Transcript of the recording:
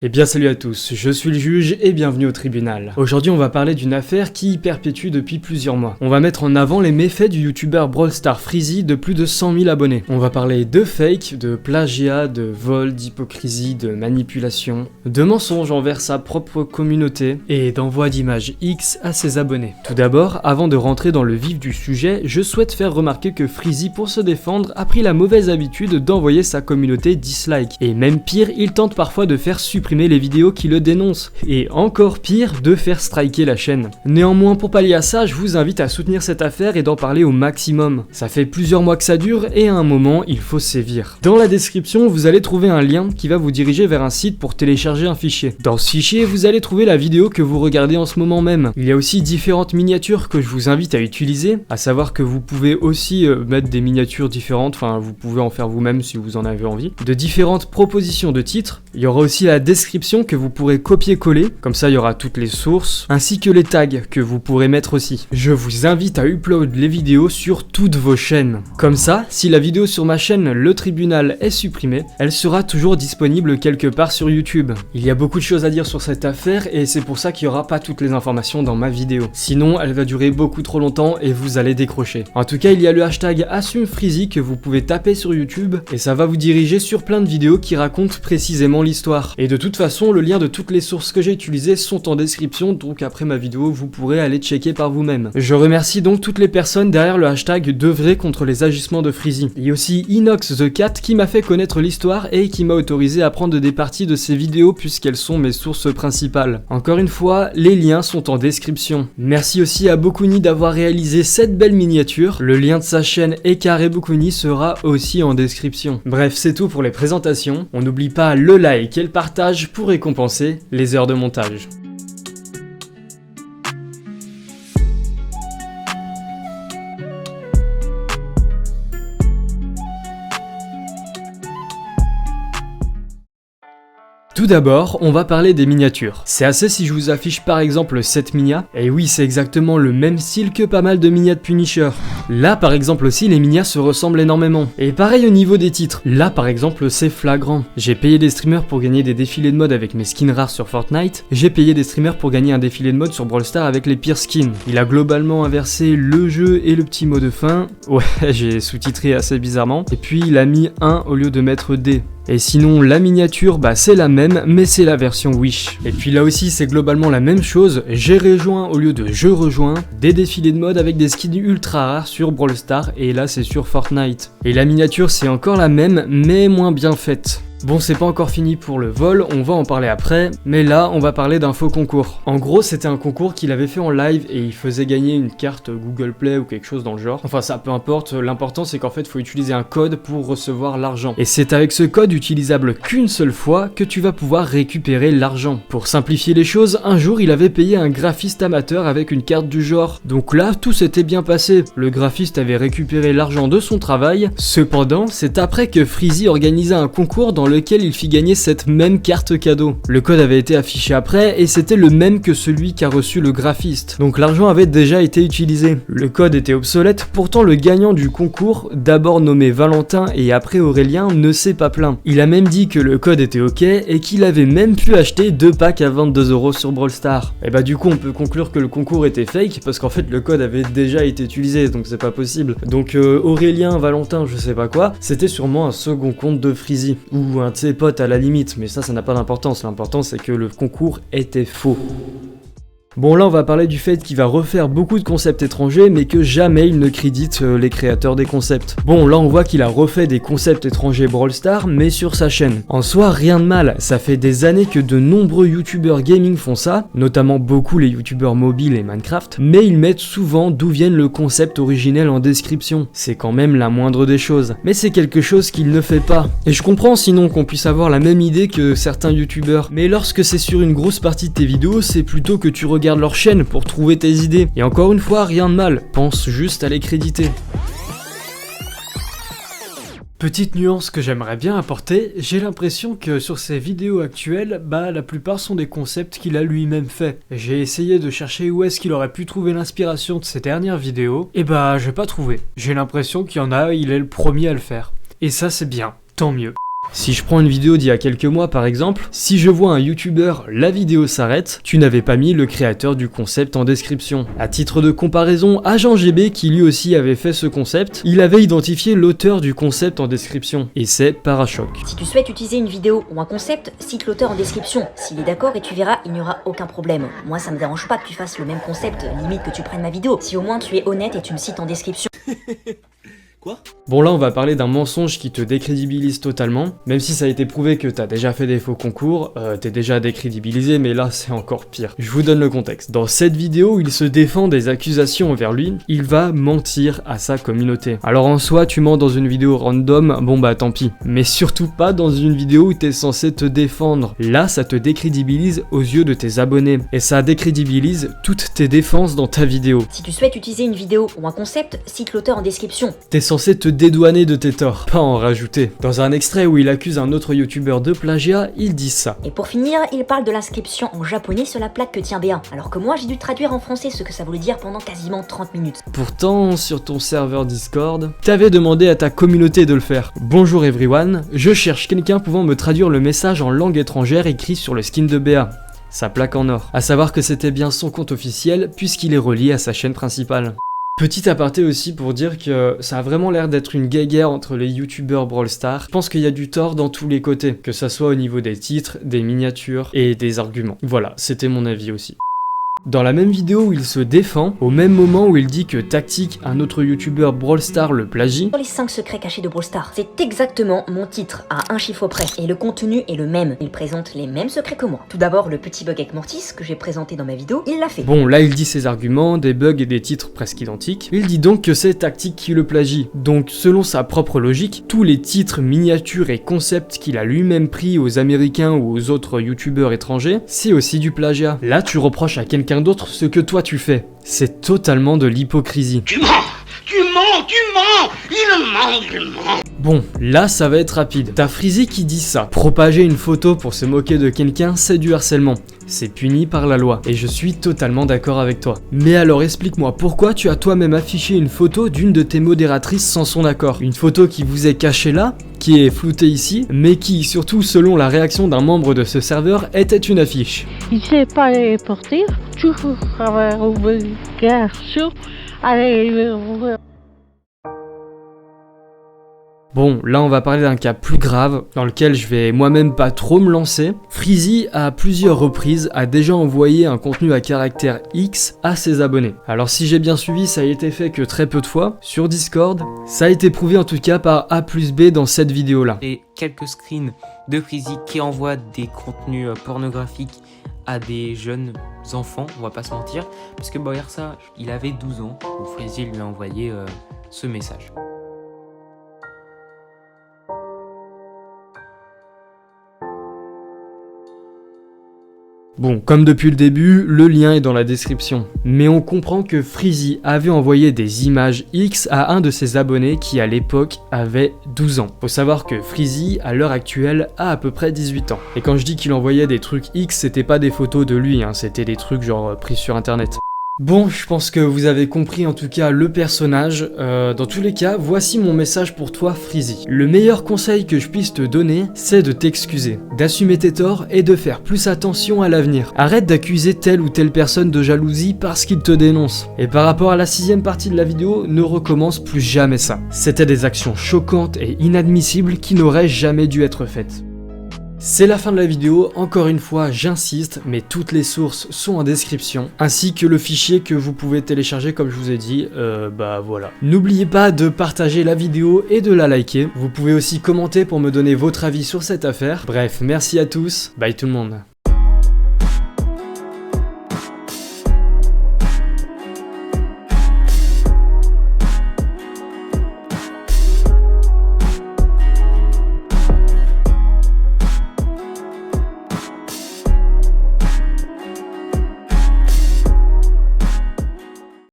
Eh bien salut à tous, je suis le juge et bienvenue au tribunal. Aujourd'hui on va parler d'une affaire qui perpétue depuis plusieurs mois. On va mettre en avant les méfaits du youtubeur Brawl Stars Freezy de plus de 100 000 abonnés. On va parler de fake, de plagiat, de vol, d'hypocrisie, de manipulation, de mensonges envers sa propre communauté et d'envoi d'images X à ses abonnés. Tout d'abord, avant de rentrer dans le vif du sujet, je souhaite faire remarquer que Freezy, pour se défendre, a pris la mauvaise habitude d'envoyer sa communauté dislike. Et même pire, il tente parfois de faire supprimer les vidéos qui le dénoncent, et encore pire, de faire striker la chaîne. Néanmoins, pour pallier à ça, je vous invite à soutenir cette affaire et d'en parler au maximum. Ça fait plusieurs mois que ça dure, et à un moment, il faut sévir. Dans la description, vous allez trouver un lien qui va vous diriger vers un site pour télécharger un fichier. Dans ce fichier, vous allez trouver la vidéo que vous regardez en ce moment même. Il y a aussi différentes miniatures que je vous invite à utiliser, à savoir que vous pouvez aussi mettre des miniatures différentes, enfin vous pouvez en faire vous-même si vous en avez envie, de différentes propositions de titres. Il y aura aussi la description que vous pourrez copier-coller, comme ça il y aura toutes les sources, ainsi que les tags que vous pourrez mettre aussi. Je vous invite à upload les vidéos sur toutes vos chaînes. Comme ça, si la vidéo sur ma chaîne Le Tribunal est supprimée, elle sera toujours disponible quelque part sur YouTube. Il y a beaucoup de choses à dire sur cette affaire et c'est pour ça qu'il n'y aura pas toutes les informations dans ma vidéo. Sinon, elle va durer beaucoup trop longtemps et vous allez décrocher. En tout cas, il y a le hashtag AssumeFreezy que vous pouvez taper sur YouTube et ça va vous diriger sur plein de vidéos qui racontent précisément l'histoire. Et de toute façon, le lien de toutes les sources que j'ai utilisées sont en description, donc après ma vidéo, vous pourrez aller checker par vous-même. Je remercie donc toutes les personnes derrière le hashtag d'œuvrer contre les agissements de Freezy. Il y a aussi Inox the Cat qui m'a fait connaître l'histoire et qui m'a autorisé à prendre des parties de ses vidéos puisqu'elles sont mes sources principales. Encore une fois, les liens sont en description. Merci aussi à Bokuni d'avoir réalisé cette belle miniature. Le lien de sa chaîne Ekaré Bokuni sera aussi en description. Bref, c'est tout pour les présentations. On n'oublie pas le like et le partage pour récompenser les heures de montage. Tout d'abord, on va parler des miniatures. C'est assez si je vous affiche par exemple cette minia, et oui c'est exactement le même style que pas mal de minias de Punisher. Là par exemple aussi les minias se ressemblent énormément. Et pareil au niveau des titres, là par exemple c'est flagrant. J'ai payé des streamers pour gagner des défilés de mode avec mes skins rares sur Fortnite, j'ai payé des streamers pour gagner un défilé de mode sur Brawl Stars avec les pires skins. Il a globalement inversé le jeu et le petit mot de fin, ouais j'ai sous-titré assez bizarrement, et puis il a mis 1 au lieu de mettre D. Et sinon, la miniature, bah c'est la même, mais c'est la version Wish. Et puis là aussi, c'est globalement la même chose. J'ai rejoint au lieu de je rejoins des défilés de mode avec des skins ultra rares sur Brawl Stars, et là c'est sur Fortnite. Et la miniature, c'est encore la même, mais moins bien faite. Bon, c'est pas encore fini pour le vol, on va en parler après, mais là, on va parler d'un faux concours. En gros, c'était un concours qu'il avait fait en live et il faisait gagner une carte Google Play ou quelque chose dans le genre. Enfin, ça peu importe, l'important c'est qu'en fait, il faut utiliser un code pour recevoir l'argent. Et c'est avec ce code utilisable qu'une seule fois que tu vas pouvoir récupérer l'argent. Pour simplifier les choses, un jour, il avait payé un graphiste amateur avec une carte du genre. Donc là, tout s'était bien passé. Le graphiste avait récupéré l'argent de son travail. Cependant, c'est après que Freezy organisait un concours dans lequel il fit gagner cette même carte cadeau. Le code avait été affiché après et c'était le même que celui qu'a reçu le graphiste. Donc l'argent avait déjà été utilisé. Le code était obsolète, pourtant le gagnant du concours, d'abord nommé Valentin et après Aurélien, ne s'est pas plaint. Il a même dit que le code était ok et qu'il avait même pu acheter 2 packs à 22 € sur Brawl Stars. Et bah du coup on peut conclure que le concours était fake parce qu'en fait le code avait déjà été utilisé, donc c'est pas possible. Donc Aurélien, Valentin, je sais pas quoi, c'était sûrement un second compte de Freezy ou un de ses potes à la limite, mais ça n'a pas d'importance. L'important c'est que le concours était faux. Bon là on va parler du fait qu'il va refaire beaucoup de concepts étrangers mais que jamais il ne crédite les créateurs des concepts. Bon là on voit qu'il a refait des concepts étrangers Brawl Stars mais sur sa chaîne. En soi rien de mal, ça fait des années que de nombreux youtubeurs gaming font ça, notamment beaucoup les youtubeurs mobiles et Minecraft, mais ils mettent souvent d'où viennent le concept originel en description. C'est quand même la moindre des choses. Mais c'est quelque chose qu'il ne fait pas. Et je comprends sinon qu'on puisse avoir la même idée que certains youtubeurs, mais lorsque c'est sur une grosse partie de tes vidéos, c'est plutôt que tu regardes leur chaîne pour trouver tes idées. Et encore une fois, rien de mal, pense juste à les créditer. Petite nuance que j'aimerais bien apporter, j'ai l'impression que sur ses vidéos actuelles, la plupart sont des concepts qu'il a lui-même fait. J'ai essayé de chercher où est-ce qu'il aurait pu trouver l'inspiration de ses dernières vidéos, et j'ai pas trouvé. J'ai l'impression qu'il y en a, il est le premier à le faire. Et ça c'est bien, tant mieux. Si je prends une vidéo d'il y a quelques mois par exemple, si je vois un youtubeur, la vidéo s'arrête, tu n'avais pas mis le créateur du concept en description. À titre de comparaison, Agent GB qui lui aussi avait fait ce concept, il avait identifié l'auteur du concept en description, et c'est Parachoc. Si tu souhaites utiliser une vidéo ou un concept, cite l'auteur en description. S'il est d'accord et tu verras, il n'y aura aucun problème. Moi ça me dérange pas que tu fasses le même concept, limite que tu prennes ma vidéo. Si au moins tu es honnête et tu me cites en description. Quoi ? Bon là on va parler d'un mensonge qui te décrédibilise totalement, même si ça a été prouvé que t'as déjà fait des faux concours, t'es déjà décrédibilisé, mais là c'est encore pire. Je vous donne le contexte. Dans cette vidéo où il se défend des accusations envers lui, il va mentir à sa communauté. Alors en soi tu mens dans une vidéo random, bon bah tant pis, mais surtout pas dans une vidéo où t'es censé te défendre. Là ça te décrédibilise aux yeux de tes abonnés, et ça décrédibilise toutes tes défenses dans ta vidéo. Si tu souhaites utiliser une vidéo ou un concept, cite l'auteur en description. T'es censé te dédouaner de tes torts, pas en rajouter. Dans un extrait où il accuse un autre youtubeur de plagiat, il dit ça. Et pour finir, il parle de l'inscription en japonais sur la plaque que tient B1, alors que moi j'ai dû traduire en français ce que ça voulait dire pendant quasiment 30 minutes. Pourtant, sur ton serveur Discord, t'avais demandé à ta communauté de le faire. Bonjour everyone, je cherche quelqu'un pouvant me traduire le message en langue étrangère écrit sur le skin de BA. Sa plaque en or. À savoir que c'était bien son compte officiel puisqu'il est relié à sa chaîne principale. Petit aparté aussi pour dire que ça a vraiment l'air d'être une guéguerre entre les youtubeurs Brawl Stars. Je pense qu'il y a du tort dans tous les côtés, que ça soit au niveau des titres, des miniatures et des arguments. Voilà, c'était mon avis aussi. Dans la même vidéo où il se défend, au même moment où il dit que Tactic, un autre youtubeur Brawl Stars, le plagie, Sur les 5 secrets cachés de Brawl Stars, c'est exactement mon titre, à un chiffre près, et le contenu est le même. Il présente les mêmes secrets que moi. Tout d'abord, le petit bug avec Mortis, que j'ai présenté dans ma vidéo, il l'a fait. bon là il dit ses arguments, des bugs et des titres presque identiques. Il dit donc que c'est Tactic qui le plagie. Donc selon sa propre logique, tous les titres, miniatures et concepts qu'il a lui-même pris aux américains ou aux autres youtubeurs étrangers, c'est aussi du plagiat. Là tu reproches à quelqu'un d'autre ce que toi tu fais. C'est totalement de l'hypocrisie. Tu mens, il ment. Bon, là ça va être rapide. T'as Freezy qui dit ça. Propager une photo pour se moquer de quelqu'un, c'est du harcèlement. C'est puni par la loi. Et je suis totalement d'accord avec toi. Mais alors explique-moi, pourquoi tu as toi-même affiché une photo d'une de tes modératrices sans son accord? Une photo qui vous est cachée là, qui est floutée ici, mais qui, surtout selon la réaction d'un membre de ce serveur, était une affiche. Il sait pas les porter, tu avoir ouvert garçon, allez ouvrir. Bon, là on va parler d'un cas plus grave, dans lequel je vais moi-même pas trop me lancer. Freezy, à plusieurs reprises, a déjà envoyé un contenu à caractère X à ses abonnés. Alors si j'ai bien suivi, ça a été fait que très peu de fois, sur Discord. Ça a été prouvé en tout cas par A plus B dans cette vidéo-là. Et quelques screens de Freezy qui envoie des contenus pornographiques à des jeunes enfants, on va pas se mentir, parce que Boyarsa, il avait 12 ans, où Freezy lui a envoyé ce message. Bon, comme depuis le début, le lien est dans la description. Mais on comprend que Freezy avait envoyé des images X à un de ses abonnés qui à l'époque avait 12 ans. Faut savoir que Freezy, à l'heure actuelle, a à peu près 18 ans. Et quand je dis qu'il envoyait des trucs X, c'était pas des photos de lui, hein, c'était des trucs genre pris sur internet. Bon, je pense que vous avez compris en tout cas le personnage. Dans tous les cas, voici mon message pour toi Freezy. Le meilleur conseil que je puisse te donner, c'est de t'excuser, d'assumer tes torts et de faire plus attention à l'avenir. Arrête d'accuser telle ou telle personne de jalousie parce qu'il te dénonce. Et par rapport à la 6ème partie de la vidéo, ne recommence plus jamais ça. C'était des actions choquantes et inadmissibles qui n'auraient jamais dû être faites. C'est la fin de la vidéo, encore une fois j'insiste, mais toutes les sources sont en description, ainsi que le fichier que vous pouvez télécharger comme je vous ai dit, bah voilà. N'oubliez pas de partager la vidéo et de la liker, vous pouvez aussi commenter pour me donner votre avis sur cette affaire. Bref, merci à tous, bye tout le monde.